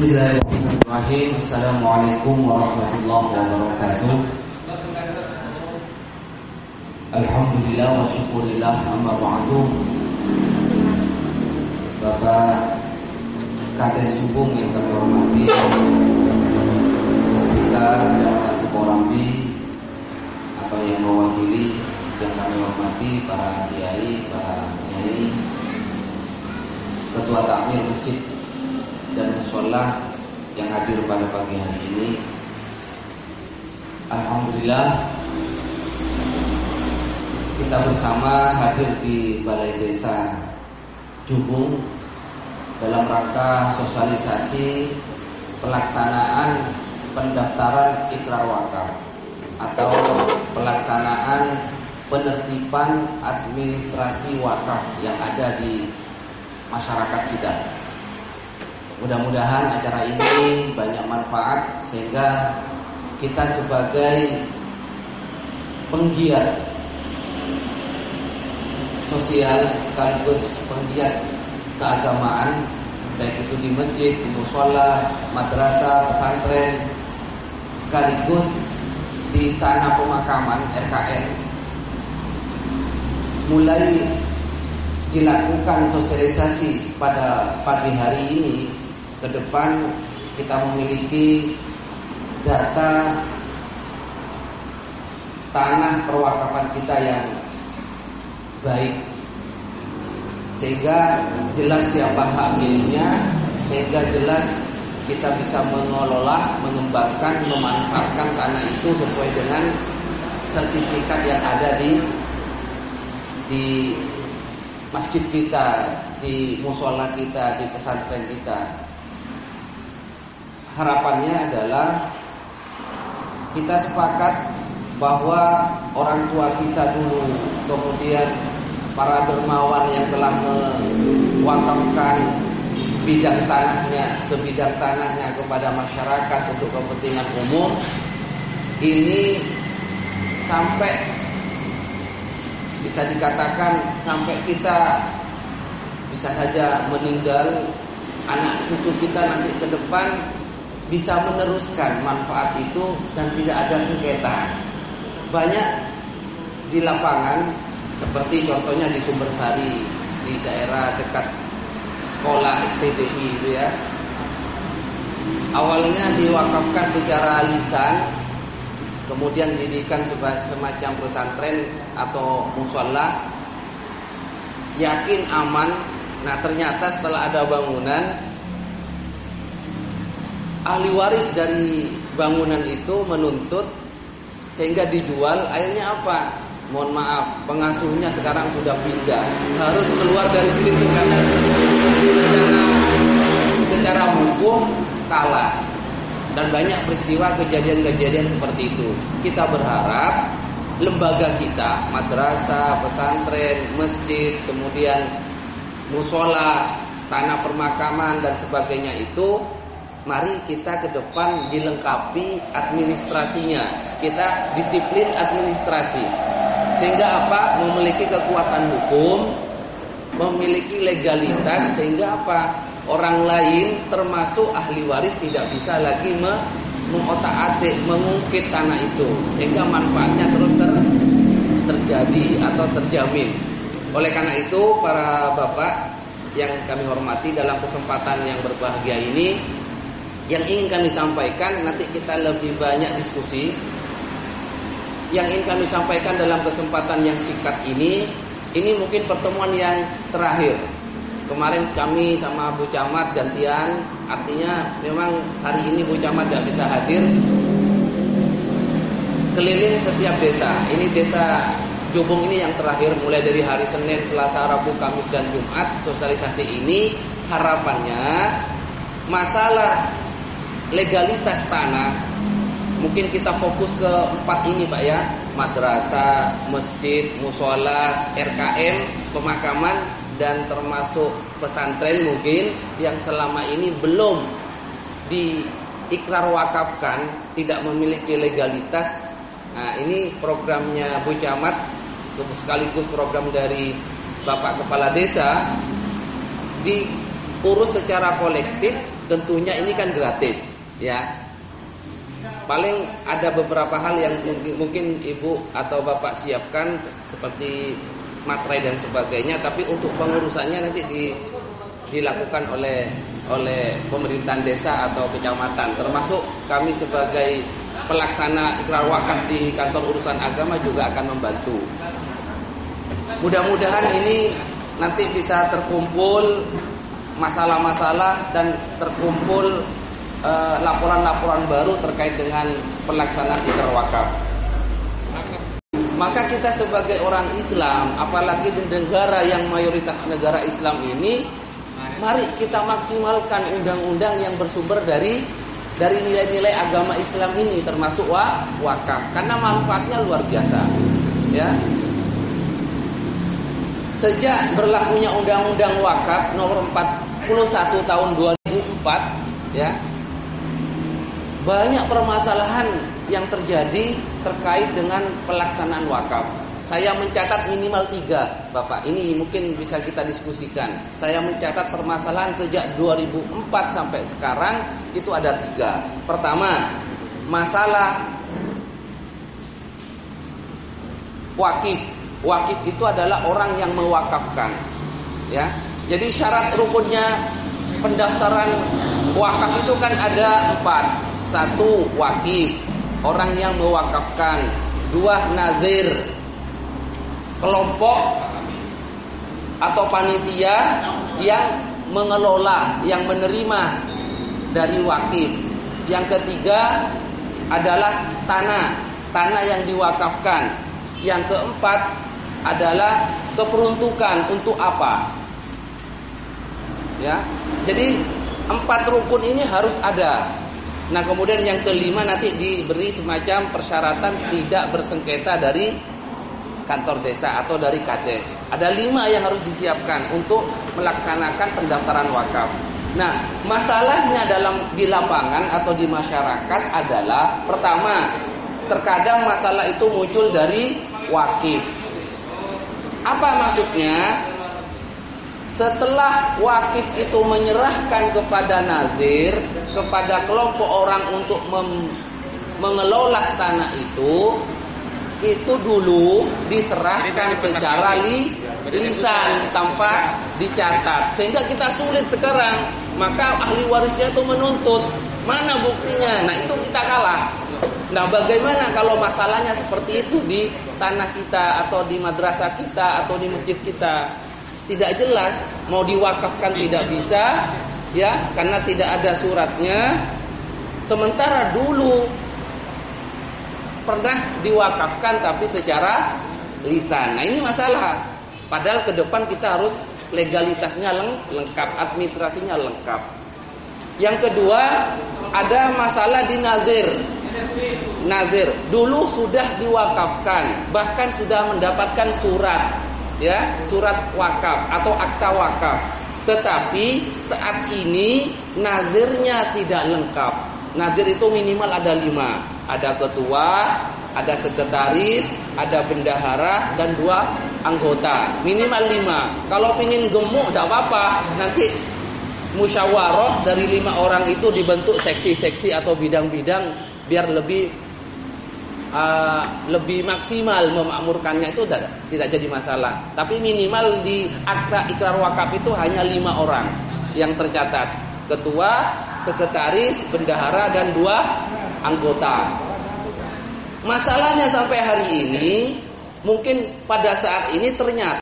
Bismillahirrahmanirrahim. Assalamualaikum warahmatullahi wabarakatuh. Alhamdulillah wa syukurillah, amma ba'du. Bapak Kades Subung yang kami hormati, Speaker Jalan Sukorambi atau yang mewakili yang kami hormati, para kiai, para nyai, ketua takmir masjid dan mushola yang hadir pada pagi hari ini. Alhamdulillah kita bersama hadir di Balai Desa Jubung dalam rangka sosialisasi pelaksanaan pendaftaran ikrar wakaf atau pelaksanaan penertiban administrasi wakaf yang ada di masyarakat kita. Mudah-mudahan acara ini banyak manfaat sehingga kita sebagai penggiat sosial sekaligus penggiat keagamaan, baik itu di masjid, di mushola, madrasah, pesantren, sekaligus di tanah pemakaman RKN, mulai dilakukan sosialisasi pada pagi hari ini. Ke depan kita memiliki data tanah perwakapan kita yang baik, sehingga jelas siapa hak miliknya, sehingga jelas kita bisa mengelola, mengembangkan, memanfaatkan tanah itu sesuai dengan sertifikat yang ada di masjid kita, di mushola kita, di pesantren kita. Harapannya adalah kita sepakat bahwa orang tua kita dulu, kemudian para dermawan yang telah mewakafkan sebidang tanahnya kepada masyarakat untuk kepentingan umum, ini sampai bisa dikatakan sampai kita bisa saja meninggal, anak cucu kita nanti ke depan bisa meneruskan manfaat itu dan tidak ada sengketa. Banyak di lapangan, seperti contohnya di Sumbersari, di daerah dekat sekolah STBI itu ya. Awalnya diwakafkan secara lisan, kemudian didirikan semacam pesantren atau mushola, yakin aman. Nah ternyata setelah ada bangunan, ahli waris dari bangunan itu menuntut sehingga dijual. Akhirnya apa? Mohon maaf, pengasuhnya sekarang sudah pindah, harus keluar dari situ karena secara hukum kalah. Dan banyak peristiwa kejadian-kejadian seperti itu. Kita berharap lembaga kita, madrasah, pesantren, masjid, kemudian mushola, tanah permakaman dan sebagainya itu, mari kita ke depan dilengkapi administrasinya. Kita disiplin administrasi, sehingga apa? Memiliki kekuatan hukum, memiliki legalitas, sehingga apa? Orang lain termasuk ahli waris tidak bisa lagi mengotak-atik, mengungkit tanah itu, sehingga manfaatnya terus terjadi atau terjamin. Oleh karena itu, para bapak yang kami hormati, dalam kesempatan yang berbahagia ini, yang ingin kami sampaikan, nanti kita lebih banyak diskusi. Yang ingin kami sampaikan dalam kesempatan yang singkat ini mungkin pertemuan yang terakhir. Kemarin kami sama Bu Camat gantian, artinya memang hari ini Bu Camat tidak bisa hadir. Keliling setiap desa. Ini desa Jubung ini yang terakhir, mulai dari hari Senin, Selasa, Rabu, Kamis dan Jumat. Sosialisasi ini harapannya masalah legalitas tanah, mungkin kita fokus ke 4 ini Pak ya: madrasah, masjid, mushola, RKM, pemakaman, dan termasuk pesantren mungkin yang selama ini belum diikrar wakafkan, tidak memiliki legalitas. Nah ini programnya Bu Camat, sekaligus program dari Bapak Kepala Desa, diurus secara kolektif tentunya ini kan gratis, ya. Paling ada beberapa hal yang mungkin ibu atau bapak siapkan seperti materai dan sebagainya, tapi untuk pengurusannya nanti dilakukan oleh pemerintahan desa atau kecamatan, termasuk kami sebagai pelaksana ikrar wakaf di kantor urusan agama juga akan membantu. Mudah-mudahan ini nanti bisa terkumpul masalah-masalah dan terkumpul laporan-laporan baru terkait dengan pelaksanaan ikrar wakaf. Maka kita sebagai orang Islam, apalagi di negara yang mayoritas negara Islam ini, mari kita maksimalkan undang-undang yang bersumber dari nilai-nilai agama Islam ini, termasuk wakaf, karena manfaatnya luar biasa. Ya. Sejak berlakunya Undang-Undang Wakaf nomor 41 tahun 2004, ya, banyak permasalahan yang terjadi terkait dengan pelaksanaan wakaf. Saya mencatat minimal 3, Bapak. Ini mungkin bisa kita diskusikan. Saya mencatat permasalahan sejak 2004 sampai sekarang itu ada 3. Pertama, masalah wakif. Wakif itu adalah orang yang mewakafkan, ya. Jadi syarat rukunnya pendaftaran wakaf itu kan ada 4. 1, wakif, orang yang mewakafkan. 2, nazir, kelompok atau panitia yang mengelola, yang menerima dari wakif. Yang ketiga adalah tanah yang diwakafkan. Yang keempat adalah keperuntukan untuk apa. Ya, jadi 4 rukun ini harus ada. Nah, kemudian yang kelima nanti diberi semacam persyaratan tidak bersengketa dari kantor desa atau dari kades. Ada 5 yang harus disiapkan untuk melaksanakan pendaftaran wakaf. Nah, masalahnya di lapangan atau di masyarakat adalah, pertama, terkadang masalah itu muncul dari wakif. Apa maksudnya? Setelah wakif itu menyerahkan kepada nazir, kepada kelompok orang untuk mengelola tanah itu dulu diserahkan secara lisan tanpa dicatat, sehingga kita sulit sekarang. Maka ahli warisnya itu menuntut, mana buktinya? Nah, itu kita kalah. Nah, bagaimana kalau masalahnya seperti itu di tanah kita atau di madrasah kita atau di masjid kita? Tidak jelas, mau diwakafkan tidak bisa, ya, karena tidak ada suratnya. Sementara dulu pernah diwakafkan tapi secara lisan. Nah, ini masalah. Padahal ke depan kita harus legalitasnya lengkap, administrasinya lengkap. Yang kedua, ada masalah di nazir. Nazir dulu sudah diwakafkan, bahkan sudah mendapatkan surat, ya, surat wakaf atau akta wakaf. Tetapi saat ini nazirnya tidak lengkap. Nazir itu minimal ada 5. Ada ketua, ada sekretaris, ada bendahara, dan 2 anggota. Minimal 5. Kalau ingin gemuk tidak apa-apa. Nanti musyawarah dari 5 orang itu dibentuk seksi-seksi atau bidang-bidang biar lebih maksimal memakmurkannya, itu tidak jadi masalah. Tapi minimal di akta ikrar wakaf itu hanya 5 orang yang tercatat. Ketua, sekretaris, bendahara, dan 2 anggota. Masalahnya sampai hari ini, mungkin pada saat ini ternyata